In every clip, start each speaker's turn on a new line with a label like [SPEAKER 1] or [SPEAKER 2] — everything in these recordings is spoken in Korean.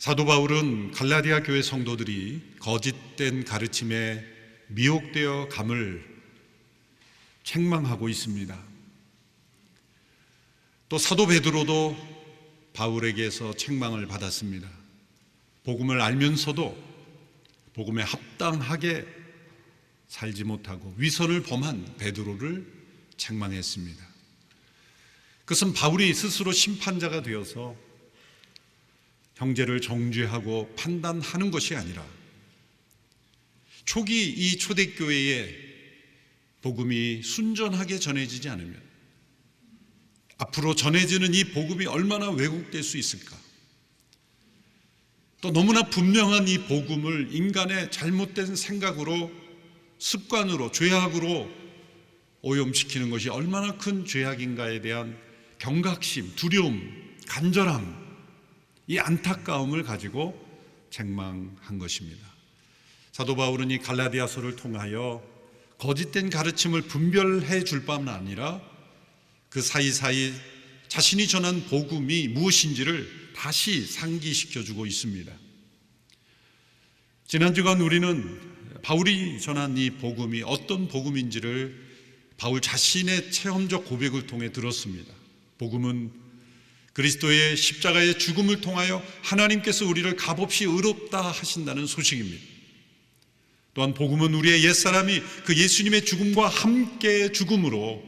[SPEAKER 1] 사도 바울은 갈라디아 교회 성도들이 거짓된 가르침에 미혹되어 감을 책망하고 있습니다. 또 사도 베드로도 바울에게서 책망을 받았습니다. 복음을 알면서도 복음에 합당하게 살지 못하고 위선을 범한 베드로를 책망했습니다. 그것은 바울이 스스로 심판자가 되어서 형제를 정죄하고 판단하는 것이 아니라 초기 이 초대교회에 복음이 순전하게 전해지지 않으면 앞으로 전해지는 이 복음이 얼마나 왜곡될 수 있을까? 또 너무나 분명한 이 복음을 인간의 잘못된 생각으로, 습관으로, 죄악으로 오염시키는 것이 얼마나 큰 죄악인가에 대한 경각심, 두려움, 간절함, 이 안타까움을 가지고 책망한 것입니다. 사도 바울은 이 갈라디아서를 통하여 거짓된 가르침을 분별해 줄 뿐만 아니라 그 사이사이 자신이 전한 복음이 무엇인지를 다시 상기시켜주고 있습니다. 지난 주간 우리는 바울이 전한 이 복음이 어떤 복음인지를 바울 자신의 체험적 고백을 통해 들었습니다. 복음은 그리스도의 십자가의 죽음을 통하여 하나님께서 우리를 값없이 의롭다 하신다는 소식입니다. 또한 복음은 우리의 옛사람이 그 예수님의 죽음과 함께 죽음으로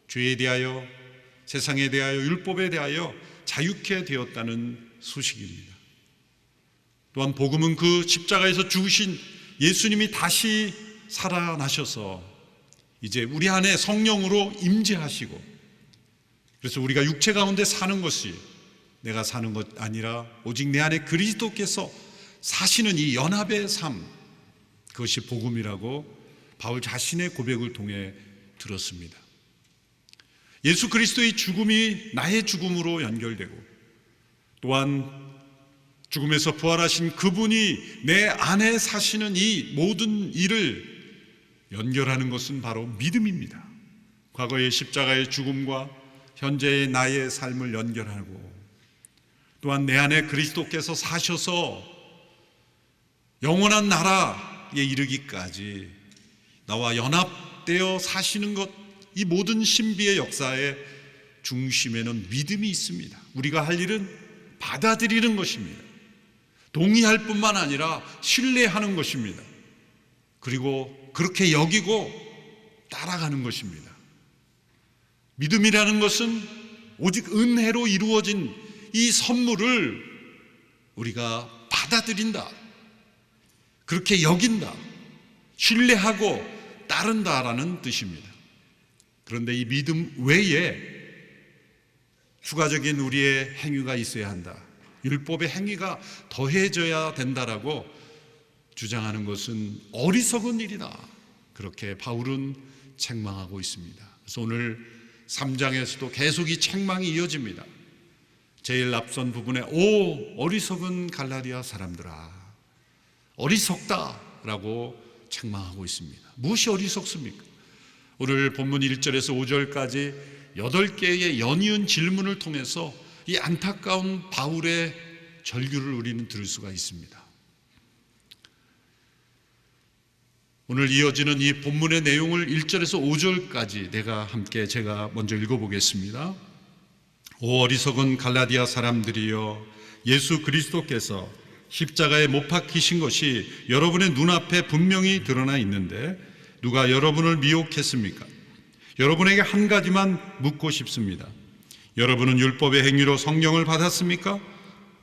[SPEAKER 1] 죄에 대하여, 세상에 대하여, 율법에 대하여 자유케 되었다는 소식입니다. 또한 복음은 그 십자가에서 죽으신 예수님이 다시 살아나셔서 이제 우리 안에 성령으로 임재하시고, 그래서 우리가 육체 가운데 사는 것이 내가 사는 것 아니라 오직 내 안에 그리스도께서 사시는 이 연합의 삶, 그것이 복음이라고 바울 자신의 고백을 통해 들었습니다. 예수 그리스도의 죽음이 나의 죽음으로 연결되고, 또한 죽음에서 부활하신 그분이 내 안에 사시는 이 모든 일을 연결하는 것은 바로 믿음입니다. 과거의 십자가의 죽음과 현재의 나의 삶을 연결하고, 또한 내 안에 그리스도께서 사셔서 영원한 나라에 이르기까지 나와 연합되어 사시는 것, 이 모든 신비의 역사의 중심에는 믿음이 있습니다. 우리가 할 일은 받아들이는 것입니다. 동의할 뿐만 아니라 신뢰하는 것입니다. 그리고 그렇게 여기고 따라가는 것입니다. 믿음이라는 것은 오직 은혜로 이루어진 이 선물을 우리가 받아들인다, 그렇게 여긴다, 신뢰하고 따른다라는 뜻입니다. 그런데 이 믿음 외에 추가적인 우리의 행위가 있어야 한다, 율법의 행위가 더해져야 된다라고 주장하는 것은 어리석은 일이다, 그렇게 바울은 책망하고 있습니다. 그래서 오늘 3장에서도 계속 이 책망이 이어집니다. 제일 앞선 부분에 오 어리석은 갈라디아 사람들아, 어리석다라고 책망하고 있습니다. 무엇이 어리석습니까? 오늘 본문 1절에서 5절까지 8개의 연이은 질문을 통해서 이 안타까운 바울의 절규를 우리는 들을 수가 있습니다. 오늘 이어지는 이 본문의 내용을 1절에서 5절까지 제가 먼저 읽어보겠습니다. 오 어리석은 갈라디아 사람들이여, 예수 그리스도께서 십자가에 못 박히신 것이 여러분의 눈앞에 분명히 드러나 있는데 누가 여러분을 미혹했습니까? 여러분에게 한 가지만 묻고 싶습니다. 여러분은 율법의 행위로 성령을 받았습니까?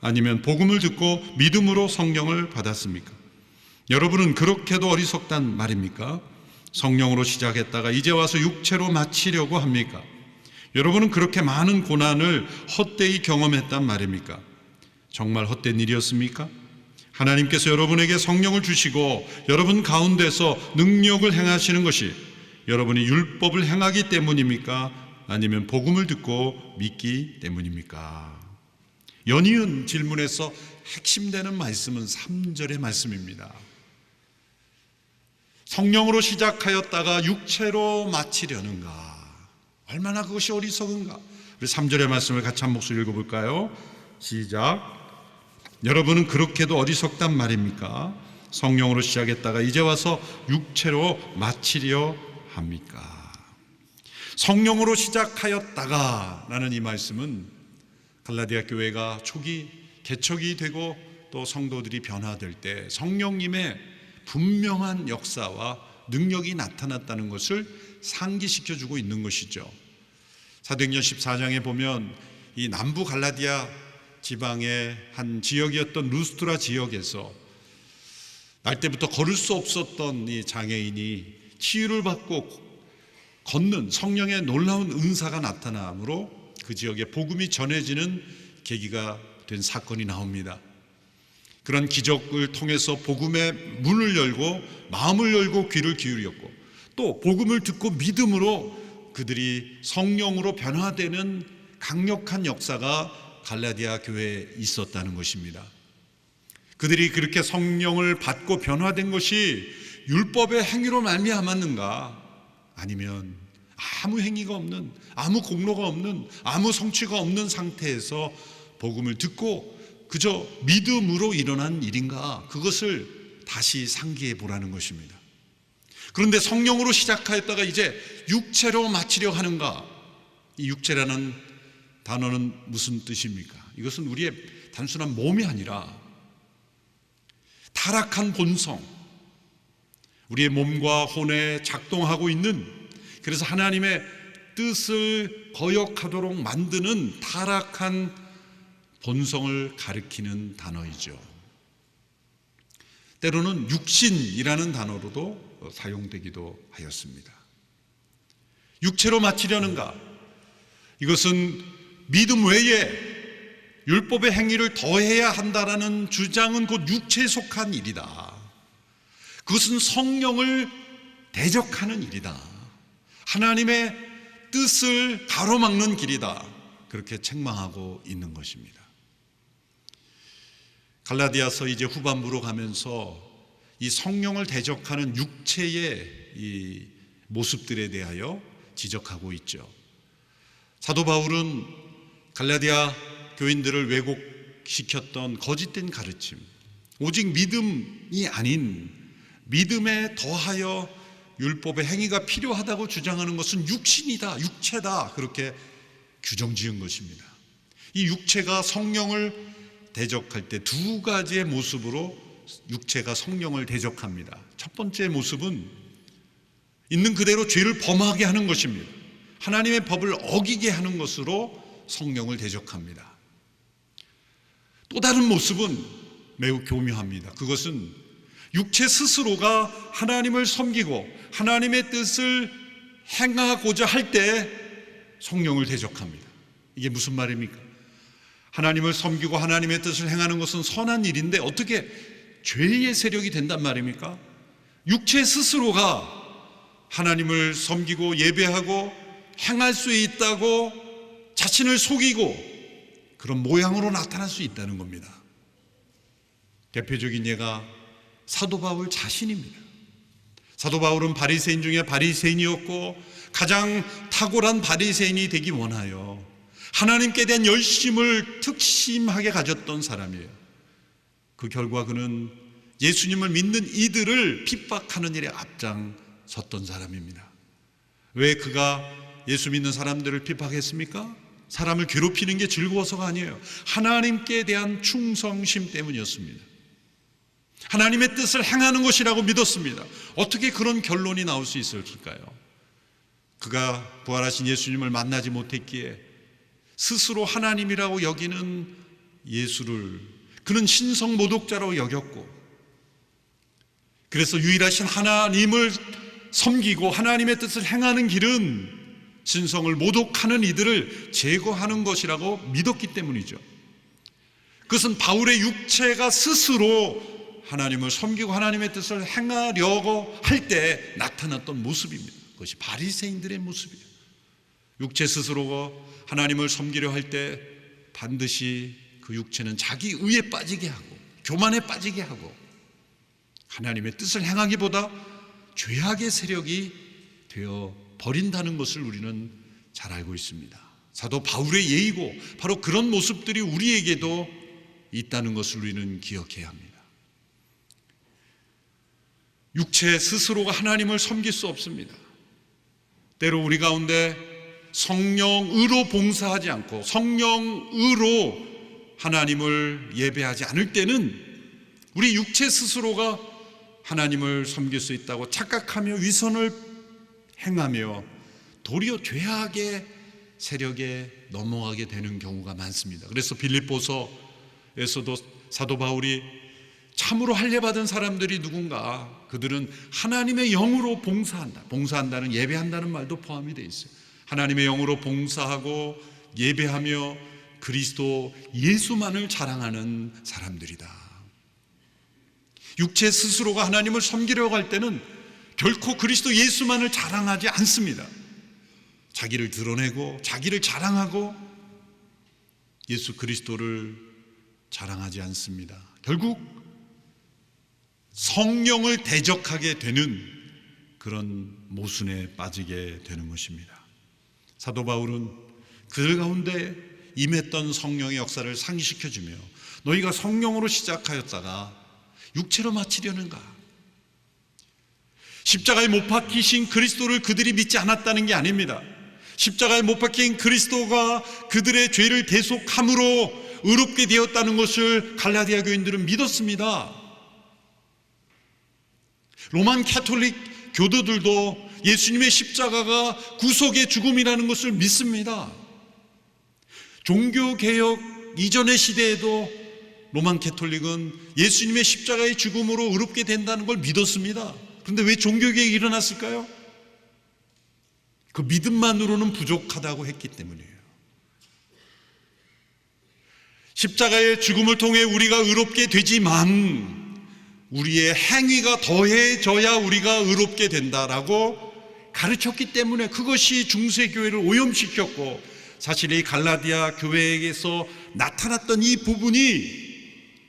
[SPEAKER 1] 아니면 복음을 듣고 믿음으로 성령을 받았습니까? 여러분은 그렇게도 어리석단 말입니까? 성령으로 시작했다가 이제 와서 육체로 마치려고 합니까? 여러분은 그렇게 많은 고난을 헛되이 경험했단 말입니까? 정말 헛된 일이었습니까? 하나님께서 여러분에게 성령을 주시고 여러분 가운데서 능력을 행하시는 것이 여러분이 율법을 행하기 때문입니까? 아니면 복음을 듣고 믿기 때문입니까? 연이은 질문에서 핵심되는 말씀은 3절의 말씀입니다. 성령으로 시작하였다가 육체로 마치려는가? 얼마나 그것이 어리석은가? 우리 3절의 말씀을 같이 한 목소리 읽어볼까요? 시작. 여러분은 그렇게도 어리석단 말입니까? 성령으로 시작했다가 이제 와서 육체로 마치려 합니까? 성령으로 시작하였다가 라는 이 말씀은 갈라디아 교회가 초기 개척이 되고 또 성도들이 변화될 때 성령님의 분명한 역사와 능력이 나타났다는 것을 상기시켜주고 있는 것이죠. 사도행전 14장에 보면 이 남부 갈라디아 지방의 한 지역이었던 루스트라 지역에서 날 때부터 걸을 수 없었던 이 장애인이 치유를 받고 걷는 성령의 놀라운 은사가 나타나므로 그 지역에 복음이 전해지는 계기가 된 사건이 나옵니다. 그런 기적을 통해서 복음의 문을 열고 마음을 열고 귀를 기울였고 또 복음을 듣고 믿음으로 그들이 성령으로 변화되는 강력한 역사가 갈라디아 교회에 있었다는 것입니다. 그들이 그렇게 성령을 받고 변화된 것이 율법의 행위로 말미암았는가? 아니면 아무 행위가 없는, 아무 공로가 없는, 아무 성취가 없는 상태에서 복음을 듣고 그저 믿음으로 일어난 일인가? 그것을 다시 상기해 보라는 것입니다. 그런데 성령으로 시작하였다가 이제 육체로 마치려 하는가? 이 육체라는 단어는 무슨 뜻입니까? 이것은 우리의 단순한 몸이 아니라 타락한 본성, 우리의 몸과 혼에 작동하고 있는, 그래서 하나님의 뜻을 거역하도록 만드는 타락한 본성을 가리키는 단어이죠. 때로는 육신이라는 단어로도 사용되기도 하였습니다. 육체로 마치려는가? 이것은 믿음 외에 율법의 행위를 더해야 한다라는 주장은 곧 육체에 속한 일이다. 그것은 성령을 대적하는 일이다. 하나님의 뜻을 가로막는 길이다. 그렇게 책망하고 있는 것입니다. 갈라디아서 이제 후반부로 가면서 이 성령을 대적하는 육체의 이 모습들에 대하여 지적하고 있죠. 사도 바울은 갈라디아 교인들을 왜곡시켰던 거짓된 가르침, 오직 믿음이 아닌 믿음에 더하여 율법의 행위가 필요하다고 주장하는 것은 육신이다, 육체다, 그렇게 규정지은 것입니다. 이 육체가 성령을 대적할 때 두 가지의 모습으로 육체가 성령을 대적합니다. 첫 번째 모습은 있는 그대로 죄를 범하게 하는 것입니다. 하나님의 법을 어기게 하는 것으로 성령을 대적합니다. 또 다른 모습은 매우 교묘합니다. 그것은 육체 스스로가 하나님을 섬기고 하나님의 뜻을 행하고자 할 때 성령을 대적합니다. 이게 무슨 말입니까? 하나님을 섬기고 하나님의 뜻을 행하는 것은 선한 일인데 어떻게 죄의 세력이 된단 말입니까? 육체 스스로가 하나님을 섬기고 예배하고 행할 수 있다고 자신을 속이고 그런 모양으로 나타날 수 있다는 겁니다. 대표적인 예가 사도 바울 자신입니다. 사도 바울은 바리새인 중에 바리새인이었고 가장 탁월한 바리새인이 되기 원하여 하나님께 대한 열심을 특심하게 가졌던 사람이에요. 그 결과 그는 예수님을 믿는 이들을 핍박하는 일에 앞장섰던 사람입니다. 왜 그가 예수 믿는 사람들을 핍박했습니까? 사람을 괴롭히는 게 즐거워서가 아니에요. 하나님께 대한 충성심 때문이었습니다. 하나님의 뜻을 행하는 것이라고 믿었습니다. 어떻게 그런 결론이 나올 수 있을까요? 그가 부활하신 예수님을 만나지 못했기에 스스로 하나님이라고 여기는 예수를 그는 신성 모독자로 여겼고, 그래서 유일하신 하나님을 섬기고 하나님의 뜻을 행하는 길은 신성을 모독하는 이들을 제거하는 것이라고 믿었기 때문이죠. 그것은 바울의 육체가 스스로 하나님을 섬기고 하나님의 뜻을 행하려고 할 때 나타났던 모습입니다. 그것이 바리새인들의 모습이에요. 육체 스스로가 하나님을 섬기려 할 때 반드시 그 육체는 자기 의에 빠지게 하고 교만에 빠지게 하고 하나님의 뜻을 행하기보다 죄악의 세력이 되어 버린다는 것을 우리는 잘 알고 있습니다. 사도 바울의 예이고 바로 그런 모습들이 우리에게도 있다는 것을 우리는 기억해야 합니다. 육체 스스로가 하나님을 섬길 수 없습니다. 때로 우리 가운데 성령으로 봉사하지 않고 성령으로 하나님을 예배하지 않을 때는 우리 육체 스스로가 하나님을 섬길 수 있다고 착각하며 위선을 행하며 도리어 죄악의 세력에 넘어가게 되는 경우가 많습니다. 그래서 빌립보서에서도 사도 바울이 참으로 할례받은 사람들이 누군가, 그들은 하나님의 영으로 봉사한다. 봉사한다는 예배한다는 말도 포함이 되어 있어요. 하나님의 영으로 봉사하고 예배하며 그리스도 예수만을 자랑하는 사람들이다. 육체 스스로가 하나님을 섬기려고 할 때는 결코 그리스도 예수만을 자랑하지 않습니다. 자기를 드러내고 자기를 자랑하고 예수 그리스도를 자랑하지 않습니다. 결국 성령을 대적하게 되는 그런 모순에 빠지게 되는 것입니다. 사도 바울은 그들 가운데 임했던 성령의 역사를 상기시켜주며 너희가 성령으로 시작하였다가 육체로 마치려는가? 십자가에 못 박히신 그리스도를 그들이 믿지 않았다는 게 아닙니다. 십자가에 못 박힌 그리스도가 그들의 죄를 대속함으로 의롭게 되었다는 것을 갈라디아 교인들은 믿었습니다. 로만 캐톨릭 교도들도 예수님의 십자가가 구속의 죽음이라는 것을 믿습니다. 종교개혁 이전의 시대에도 로만 캐톨릭은 예수님의 십자가의 죽음으로 의롭게 된다는 걸 믿었습니다. 그런데 왜 종교개혁이 일어났을까요? 그 믿음만으로는 부족하다고 했기 때문이에요. 십자가의 죽음을 통해 우리가 의롭게 되지만 우리의 행위가 더해져야 우리가 의롭게 된다라고 가르쳤기 때문에 그것이 중세교회를 오염시켰고, 사실 이 갈라디아 교회에게서 나타났던 이 부분이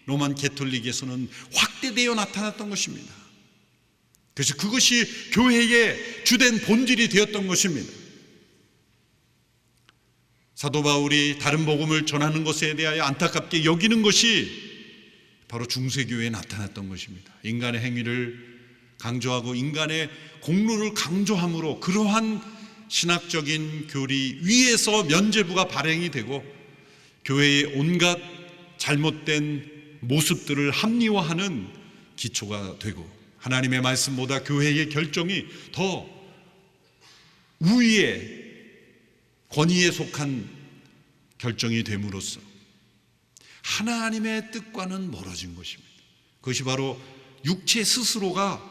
[SPEAKER 1] 로만 캐톨릭에서는 확대되어 나타났던 것입니다. 그래서 그것이 교회의 주된 본질이 되었던 것입니다. 사도 바울이 다른 복음을 전하는 것에 대하여 안타깝게 여기는 것이 바로 중세교회에 나타났던 것입니다. 인간의 행위를 강조하고 인간의 공로를 강조함으로 그러한 신학적인 교리 위에서 면죄부가 발행이 되고 교회의 온갖 잘못된 모습들을 합리화하는 기초가 되고 하나님의 말씀보다 교회의 결정이 더 우위의 권위에 속한 결정이 됨으로써 하나님의 뜻과는 멀어진 것입니다. 그것이 바로 육체 스스로가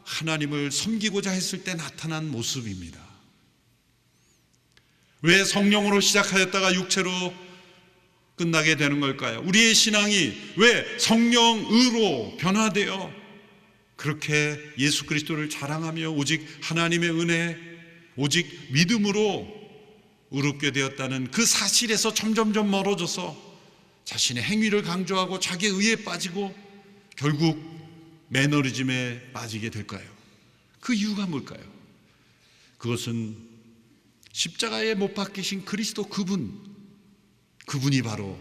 [SPEAKER 1] 하나님을 섬기고자 했을 때 나타난 모습입니다. 왜 성령으로 시작하였다가 육체로 끝나게 되는 걸까요? 우리의 신앙이 왜 성령으로 변화되어 그렇게 예수 그리스도를 자랑하며 오직 하나님의 은혜, 오직 믿음으로 의롭게 되었다는 그 사실에서 점점점 멀어져서 자신의 행위를 강조하고 자기의 의에 빠지고 결국 매너리즘에 빠지게 될까요? 그 이유가 뭘까요? 그것은 십자가에 못 박히신 그리스도 그분이 바로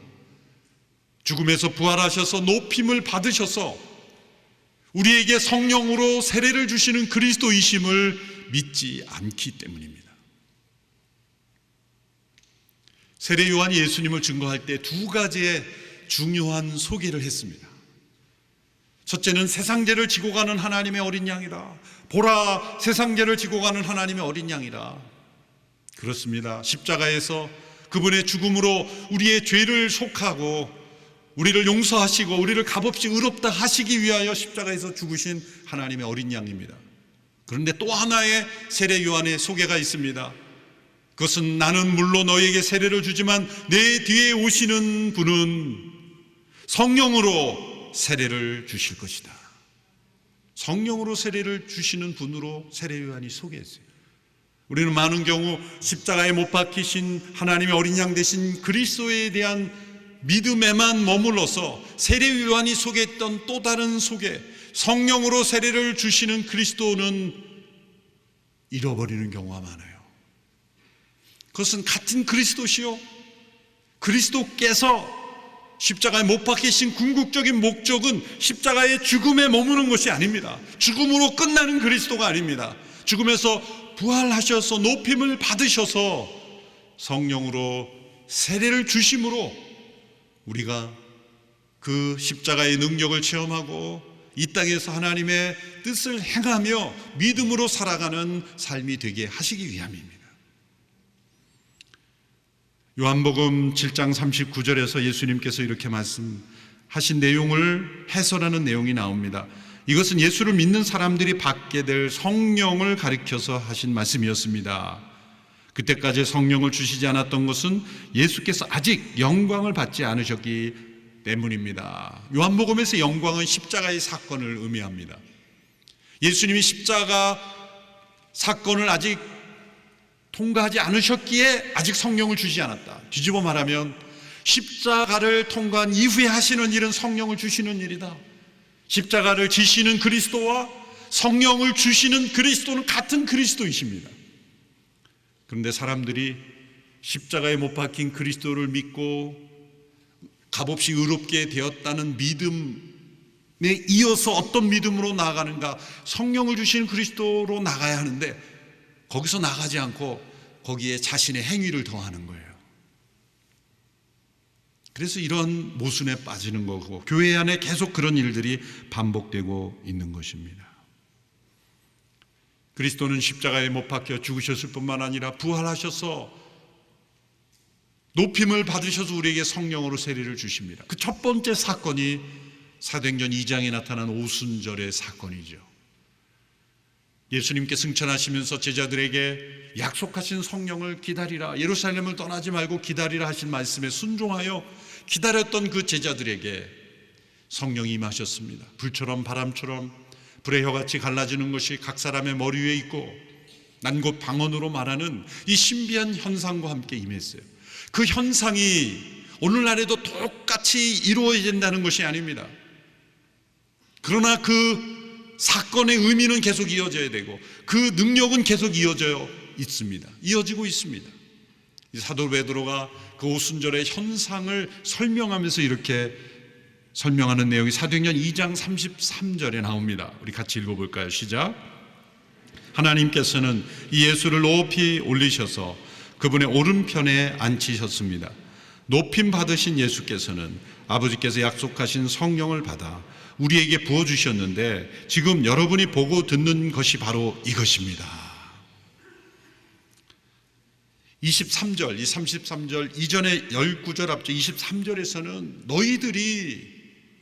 [SPEAKER 1] 죽음에서 부활하셔서 높임을 받으셔서 우리에게 성령으로 세례를 주시는 그리스도이심을 믿지 않기 때문입니다. 세례 요한이 예수님을 증거할 때 두 가지의 중요한 소개를 했습니다. 첫째는 세상죄를 지고 가는 하나님의 어린 양이라. 보라, 세상죄를 지고 가는 하나님의 어린 양이라. 그렇습니다. 십자가에서 그분의 죽음으로 우리의 죄를 속하고 우리를 용서하시고 우리를 값없이 의롭다 하시기 위하여 십자가에서 죽으신 하나님의 어린 양입니다. 그런데 또 하나의 세례 요한의 소개가 있습니다. 그것은 나는 물론 너에게 세례를 주지만 내 뒤에 오시는 분은 성령으로 세례를 주실 것이다. 성령으로 세례를 주시는 분으로 세례 요한이 소개했어요. 우리는 많은 경우 십자가에 못 박히신 하나님의 어린 양 되신 그리스도에 대한 믿음에만 머물러서 세례 요한이 소개했던 또 다른 소개, 성령으로 세례를 주시는 그리스도는 잃어버리는 경우가 많아요. 그것은 같은 그리스도시요, 그리스도께서 십자가에 못 박히신 궁극적인 목적은 십자가의 죽음에 머무는 것이 아닙니다. 죽음으로 끝나는 그리스도가 아닙니다. 죽음에서 부활하셔서 높임을 받으셔서 성령으로 세례를 주심으로 우리가 그 십자가의 능력을 체험하고 이 땅에서 하나님의 뜻을 행하며 믿음으로 살아가는 삶이 되게 하시기 위함입니다. 요한복음 7장 39절에서 예수님께서 이렇게 말씀하신 내용을 해설하는 내용이 나옵니다. 이것은 예수를 믿는 사람들이 받게 될 성령을 가리켜서 하신 말씀이었습니다. 그때까지 성령을 주시지 않았던 것은 예수께서 아직 영광을 받지 않으셨기 때문입니다. 요한복음에서 영광은 십자가의 사건을 의미합니다. 예수님이 십자가 사건을 아직 통과하지 않으셨기에 아직 성령을 주지 않았다. 뒤집어 말하면 십자가를 통과한 이후에 하시는 일은 성령을 주시는 일이다. 십자가를 지시는 그리스도와 성령을 주시는 그리스도는 같은 그리스도이십니다. 그런데 사람들이 십자가에 못 박힌 그리스도를 믿고 값없이 의롭게 되었다는 믿음에 이어서 어떤 믿음으로 나아가는가? 성령을 주시는 그리스도로 나가야 하는데 거기서 나가지 않고 거기에 자신의 행위를 더하는 거예요. 그래서 이런 모순에 빠지는 거고 교회 안에 계속 그런 일들이 반복되고 있는 것입니다. 그리스도는 십자가에 못 박혀 죽으셨을 뿐만 아니라 부활하셔서 높임을 받으셔서 우리에게 성령으로 세례를 주십니다. 그 첫 번째 사건이 사도행전 2장에 나타난 오순절의 사건이죠. 예수님께 승천하시면서 제자들에게 약속하신 성령을 기다리라, 예루살렘을 떠나지 말고 기다리라 하신 말씀에 순종하여 기다렸던 그 제자들에게 성령이 임하셨습니다. 불처럼 바람처럼 불의 혀같이 갈라지는 것이 각 사람의 머리 위에 있고 난 곧 방언으로 말하는 이 신비한 현상과 함께 임했어요. 그 현상이 오늘날에도 똑같이 이루어진다는 것이 아닙니다. 그러나 그 사건의 의미는 계속 이어져야 되고 그 능력은 계속 이어져 있습니다. 이어지고 있습니다. 사도 베드로가 그 오순절의 현상을 설명하면서 이렇게 설명하는 내용이 사도행전 2장 33절에 나옵니다. 우리 같이 읽어볼까요? 시작. 하나님께서는 이 예수를 높이 올리셔서 그분의 오른편에 앉히셨습니다. 높임 받으신 예수께서는 아버지께서 약속하신 성령을 받아 우리에게 부어주셨는데 지금 여러분이 보고 듣는 것이 바로 이것입니다. 23절, 이 33절 이전에 19절 앞쪽 23절에서는 너희들이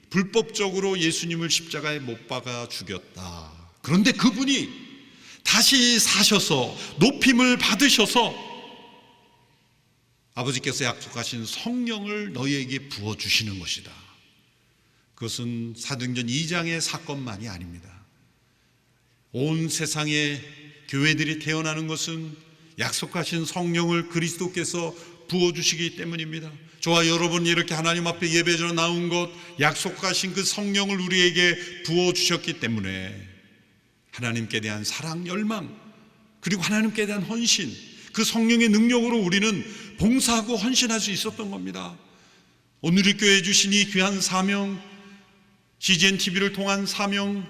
[SPEAKER 1] 불법적으로 예수님을 십자가에 못 박아 죽였다. 그런데 그분이 다시 사셔서 높임을 받으셔서 아버지께서 약속하신 성령을 너희에게 부어주시는 것이다. 그것은 사도행전 2장의 사건만이 아닙니다. 온 세상에 교회들이 태어나는 것은 약속하신 성령을 그리스도께서 부어주시기 때문입니다. 저와 여러분이 이렇게 하나님 앞에 예배드려 나온 것, 약속하신 그 성령을 우리에게 부어주셨기 때문에 하나님께 대한 사랑, 열망, 그리고 하나님께 대한 헌신, 그 성령의 능력으로 우리는 봉사하고 헌신할 수 있었던 겁니다. 오늘 이 교회에 주신 이 귀한 사명, CGN TV를 통한 사명,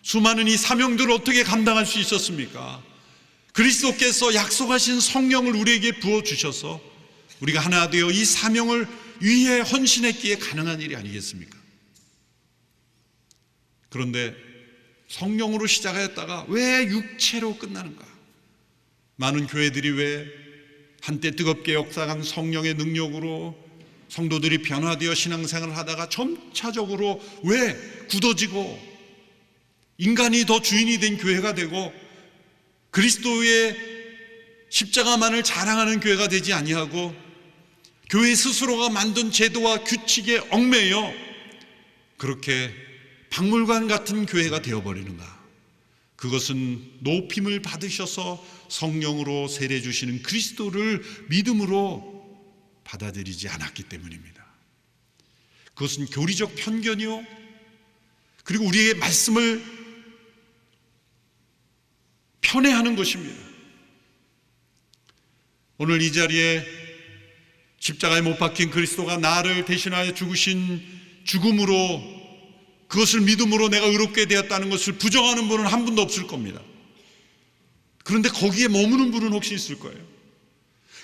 [SPEAKER 1] 수많은 이 사명들을 어떻게 감당할 수 있었습니까? 그리스도께서 약속하신 성령을 우리에게 부어주셔서 우리가 하나 되어 이 사명을 위해 헌신했기에 가능한 일이 아니겠습니까? 그런데 성령으로 시작하였다가 왜 육체로 끝나는가? 많은 교회들이 왜 한때 뜨겁게 역사한 성령의 능력으로 성도들이 변화되어 신앙생활을 하다가 점차적으로 왜 굳어지고 인간이 더 주인이 된 교회가 되고 그리스도의 십자가만을 자랑하는 교회가 되지 아니하고 교회 스스로가 만든 제도와 규칙에 얽매여 그렇게 박물관 같은 교회가 되어버리는가? 그것은 높임을 받으셔서 성령으로 세례 주시는 그리스도를 믿음으로 받아들이지 않았기 때문입니다. 그것은 교리적 편견이요, 그리고 우리의 말씀을 편애하는 것입니다. 오늘 이 자리에 십자가에 못 박힌 그리스도가 나를 대신하여 죽으신 죽음으로, 그것을 믿음으로 내가 의롭게 되었다는 것을 부정하는 분은 한 분도 없을 겁니다. 그런데 거기에 머무는 분은 혹시 있을 거예요.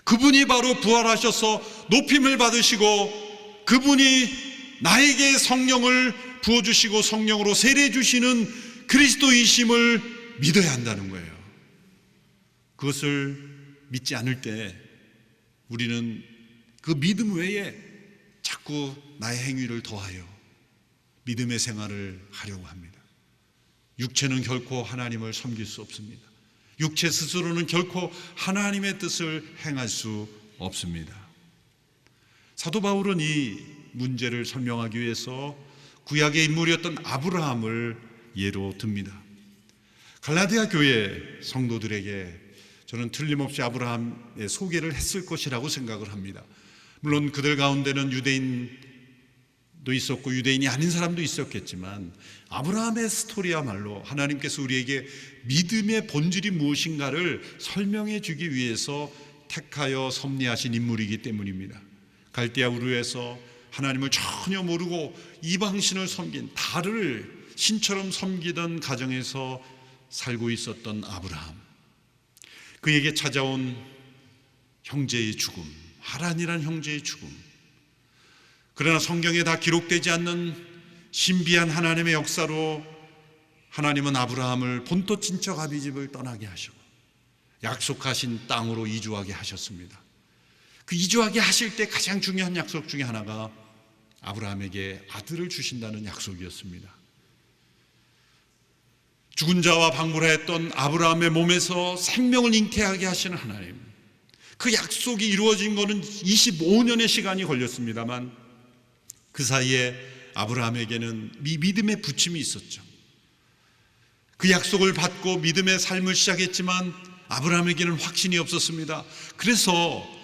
[SPEAKER 1] 그분이 바로 부활하셔서 높임을 받으시고 그분이 나에게 성령을 부어주시고 성령으로 세례 주시는 그리스도이심을 믿어야 한다는 거예요. 그것을 믿지 않을 때 우리는 그 믿음 외에 자꾸 나의 행위를 더하여 믿음의 생활을 하려고 합니다. 육체는 결코 하나님을 섬길 수 없습니다. 육체 스스로는 결코 하나님의 뜻을 행할 수 없습니다. 사도 바울은 이 문제를 설명하기 위해서 구약의 인물이었던 아브라함을 예로 듭니다. 갈라디아 교회 성도들에게 저는 틀림없이 아브라함의 소개를 했을 것이라고 생각을 합니다. 물론 그들 가운데는 유대인도 있었고 유대인이 아닌 사람도 있었겠지만 아브라함의 스토리야말로 하나님께서 우리에게 믿음의 본질이 무엇인가를 설명해 주기 위해서 택하여 섭리하신 인물이기 때문입니다. 갈대아 우르에서 하나님을 전혀 모르고 이방신을 섬긴 달을 신처럼 섬기던 가정에서 살고 있었던 아브라함, 그에게 찾아온 형제의 죽음, 하란이란 형제의 죽음, 그러나 성경에 다 기록되지 않는 신비한 하나님의 역사로 하나님은 아브라함을 본토 친척 아비집을 떠나게 하시고 약속하신 땅으로 이주하게 하셨습니다. 그 이주하게 하실 때 가장 중요한 약속 중에 하나가 아브라함에게 아들을 주신다는 약속이었습니다. 죽은 자와 방불하였던 아브라함의 몸에서 생명을 잉태하게 하시는 하나님, 그 약속이 이루어진 것은 25년의 시간이 걸렸습니다만 그 사이에 아브라함에게는 믿음의 부침이 있었죠. 그 약속을 받고 믿음의 삶을 시작했지만 아브라함에게는 확신이 없었습니다. 그래서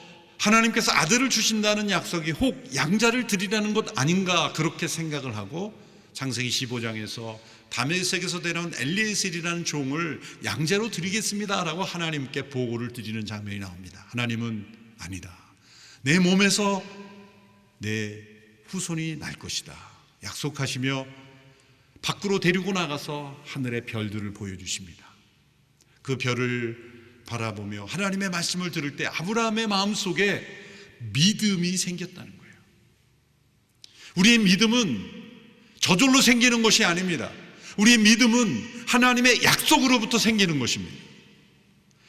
[SPEAKER 1] 하나님께서 아들을 주신다는 약속이 혹 양자를 드리라는 것 아닌가 그렇게 생각을 하고 창세기 15장에서 다메섹에서 데려온 엘리에셀이라는 종을 양자로 드리겠습니다 라고 하나님께 보고를 드리는 장면이 나옵니다. 하나님은 아니다, 내 몸에서 내 후손이 날 것이다 약속하시며 밖으로 데리고 나가서 하늘의 별들을 보여주십니다. 그 별을 바라보며 하나님의 말씀을 들을 때 아브라함의 마음속에 믿음이 생겼다는 거예요. 우리의 믿음은 저절로 생기는 것이 아닙니다. 우리의 믿음은 하나님의 약속으로부터 생기는 것입니다.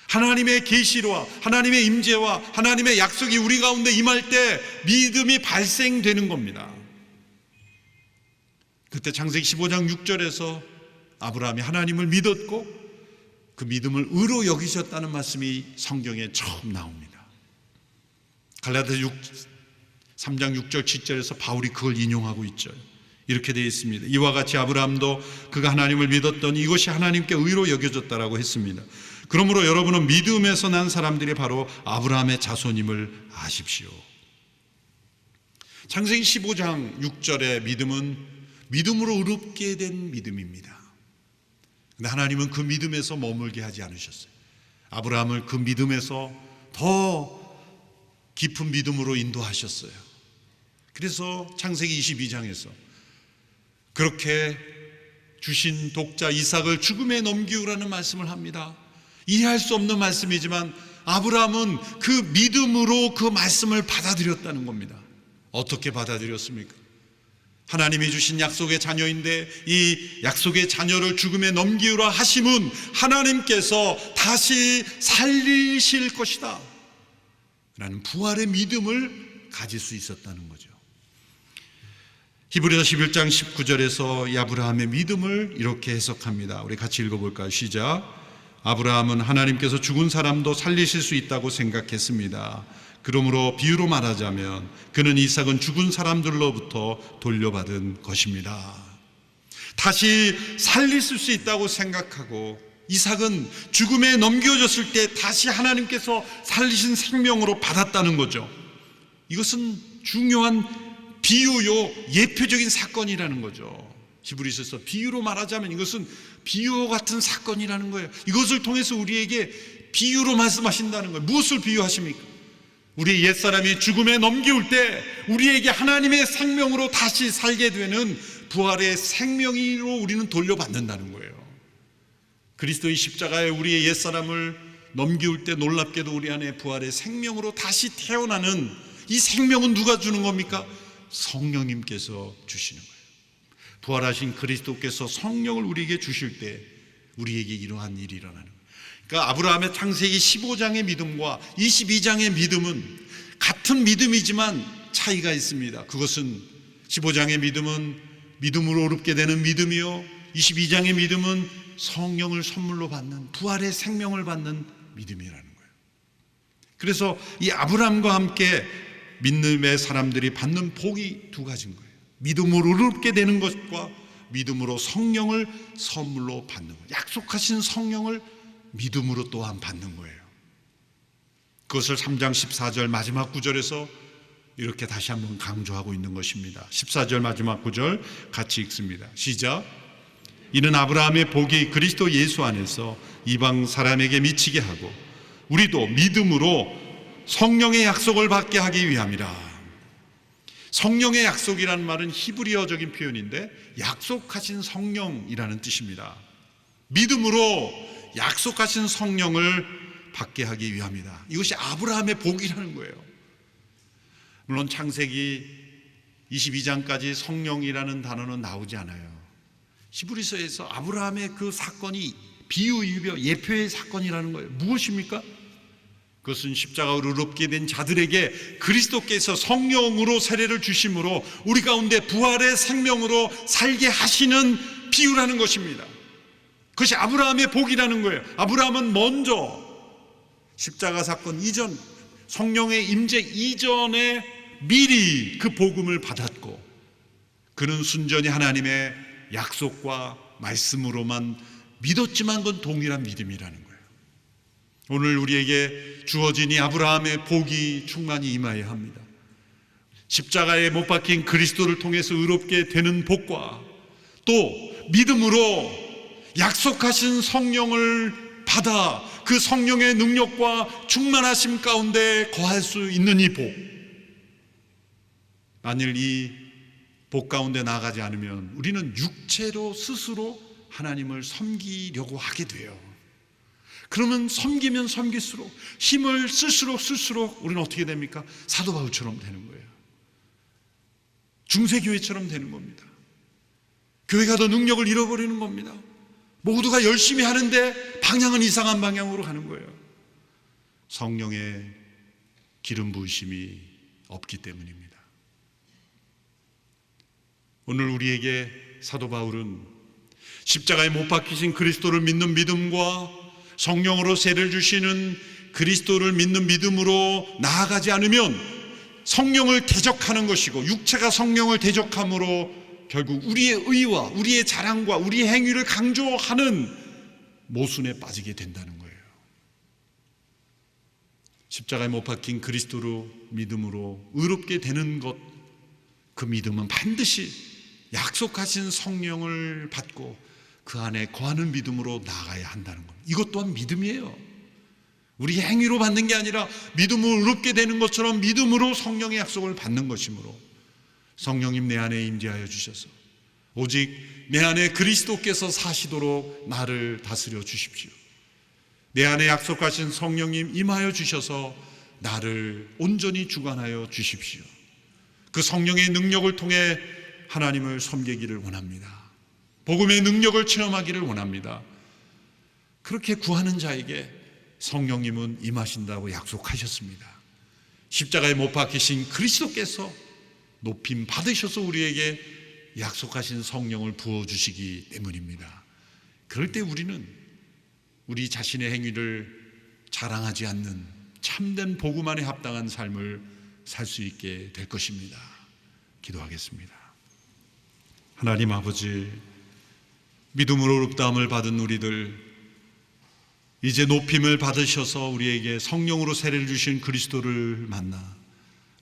[SPEAKER 1] 하나님의 계시와 하나님의 임재와 하나님의 약속이 우리 가운데 임할 때 믿음이 발생되는 겁니다. 그때 창세기 15장 6절에서 아브라함이 하나님을 믿었고 그 믿음을 의로 여기셨다는 말씀이 성경에 처음 나옵니다. 갈라디아 3장 6절 7절에서 바울이 그걸 인용하고 있죠. 이렇게 되어 있습니다. 이와 같이 아브라함도 그가 하나님을 믿었더니 이것이 하나님께 의로 여겨졌다라고 했습니다. 그러므로 여러분은 믿음에서 난 사람들이 바로 아브라함의 자손임을 아십시오. 창세기 15장 6절의 믿음은 믿음으로 의롭게 된 믿음입니다. 근데 하나님은 그 믿음에서 머물게 하지 않으셨어요. 아브라함을 그 믿음에서 더 깊은 믿음으로 인도하셨어요. 그래서 창세기 22장에서 그렇게 주신 독자 이삭을 죽음에 넘기우라는 말씀을 합니다. 이해할 수 없는 말씀이지만 아브라함은 그 믿음으로 그 말씀을 받아들였다는 겁니다. 어떻게 받아들였습니까? 하나님이 주신 약속의 자녀인데 이 약속의 자녀를 죽음에 넘기우라 하심은 하나님께서 다시 살리실 것이다 라는 부활의 믿음을 가질 수 있었다는 거죠. 히브리서 11장 19절에서 이 아브라함의 믿음을 이렇게 해석합니다. 우리 같이 읽어볼까요? 시작. 아브라함은 하나님께서 죽은 사람도 살리실 수 있다고 생각했습니다. 그러므로 비유로 말하자면 그는 이삭은 죽은 사람들로부터 돌려받은 것입니다. 다시 살리실 수 있다고 생각하고 이삭은 죽음에 넘겨졌을 때 다시 하나님께서 살리신 생명으로 받았다는 거죠. 이것은 중요한 비유요 예표적인 사건이라는 거죠. 히브리서에서 비유로 말하자면 이것은 비유와 같은 사건이라는 거예요. 이것을 통해서 우리에게 비유로 말씀하신다는 거예요. 무엇을 비유하십니까? 우리 옛사람이 죽음에 넘겨올 때 우리에게 하나님의 생명으로 다시 살게 되는 부활의 생명으로 우리는 돌려받는다는 거예요. 그리스도의 십자가에 우리의 옛사람을 넘겨올 때 놀랍게도 우리 안에 부활의 생명으로 다시 태어나는 이 생명은 누가 주는 겁니까? 성령님께서 주시는 거예요. 부활하신 그리스도께서 성령을 우리에게 주실 때 우리에게 이러한 일이 일어나는 거예요. 그러니까 아브라함의 창세기 15장의 믿음과 22장의 믿음은 같은 믿음이지만 차이가 있습니다. 그것은 15장의 믿음은 믿음으로 어렵게 되는 믿음이요, 22장의 믿음은 성령을 선물로 받는, 부활의 생명을 받는 믿음이라는 거예요. 그래서 이 아브라함과 함께 믿음의 사람들이 받는 복이 두 가지인 거예요. 믿음으로 어렵게 되는 것과 믿음으로 성령을 선물로 받는 거예요. 약속하신 성령을 믿음으로 또한 받는 거예요. 그것을 3장 14절 마지막 구절에서 이렇게 다시 한번 강조하고 있는 것입니다. 14절 마지막 구절 같이 읽습니다. 시작. 이는 아브라함의 복이 그리스도 예수 안에서 이방 사람에게 미치게 하고 우리도 믿음으로 성령의 약속을 받게 하기 위함이라. 성령의 약속이라는 말은 히브리어적인 표현인데 약속하신 성령이라는 뜻입니다. 믿음으로 약속하신 성령을 받게 하기 위함이다. 이것이 아브라함의 복이라는 거예요. 물론 창세기 22장까지 성령이라는 단어는 나오지 않아요. 히브리서에서 아브라함의 그 사건이 비유, 유별, 예표의 사건이라는 거예요. 무엇입니까? 그것은 십자가로 의롭게 된 자들에게 그리스도께서 성령으로 세례를 주심으로 우리 가운데 부활의 생명으로 살게 하시는 비유라는 것입니다. 그것이 아브라함의 복이라는 거예요. 아브라함은 먼저 십자가 사건 이전, 성령의 임재 이전에 미리 그 복음을 받았고 그는 순전히 하나님의 약속과 말씀으로만 믿었지만 그건 동일한 믿음이라는 거예요. 오늘 우리에게 주어진 이 아브라함의 복이 충만히 임하여야 합니다. 십자가에 못 박힌 그리스도를 통해서 의롭게 되는 복과 또 믿음으로 약속하신 성령을 받아 그 성령의 능력과 충만하심 가운데 거할 수 있는 이 복, 만일 이 복 가운데 나아가지 않으면 우리는 육체로 스스로 하나님을 섬기려고 하게 돼요. 그러면 섬기면 섬길수록 힘을 쓸수록 우리는 어떻게 됩니까? 사도 바울처럼 되는 거예요. 중세교회처럼 되는 겁니다. 교회가 더 능력을 잃어버리는 겁니다. 모두가 열심히 하는데 방향은 이상한 방향으로 가는 거예요. 성령의 기름 부으심이 없기 때문입니다. 오늘 우리에게 사도 바울은 십자가에 못 박히신 그리스도를 믿는 믿음과 성령으로 세례를 주시는 그리스도를 믿는 믿음으로 나아가지 않으면 성령을 대적하는 것이고 육체가 성령을 대적함으로 결국 우리의 의와 우리의 자랑과 우리의 행위를 강조하는 모순에 빠지게 된다는 거예요. 십자가에 못 박힌 그리스도로 믿음으로 의롭게 되는 것, 그 믿음은 반드시 약속하신 성령을 받고 그 안에 거하는 믿음으로 나아가야 한다는 겁니다. 이것 또한 믿음이에요. 우리 행위로 받는 게 아니라 믿음으로 의롭게 되는 것처럼 믿음으로 성령의 약속을 받는 것이므로 성령님 내 안에 임재하여 주셔서 오직 내 안에 그리스도께서 사시도록 나를 다스려 주십시오. 내 안에 약속하신 성령님 임하여 주셔서 나를 온전히 주관하여 주십시오. 그 성령의 능력을 통해 하나님을 섬기기를 원합니다. 복음의 능력을 체험하기를 원합니다. 그렇게 구하는 자에게 성령님은 임하신다고 약속하셨습니다. 십자가에 못 박히신 그리스도께서 높임 받으셔서 우리에게 약속하신 성령을 부어주시기 때문입니다. 그럴 때 우리는 우리 자신의 행위를 자랑하지 않는 참된 복음 안에 합당한 삶을 살 수 있게 될 것입니다. 기도하겠습니다. 하나님 아버지, 믿음으로 의롭다함을 받은 우리들, 이제 높임을 받으셔서 우리에게 성령으로 세례를 주신 그리스도를 만나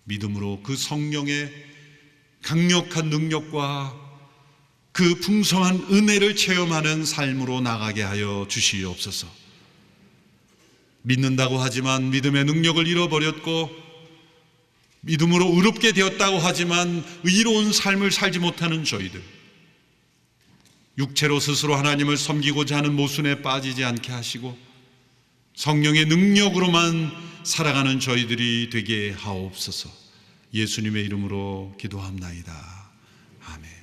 [SPEAKER 1] 믿음으로 그 성령의 강력한 능력과 그 풍성한 은혜를 체험하는 삶으로 나가게 하여 주시옵소서. 믿는다고 하지만 믿음의 능력을 잃어버렸고 믿음으로 의롭게 되었다고 하지만 의로운 삶을 살지 못하는 저희들, 육체로 스스로 하나님을 섬기고자 하는 모순에 빠지지 않게 하시고 성령의 능력으로만 살아가는 저희들이 되게 하옵소서. 예수님의 이름으로 기도합나이다. 아멘.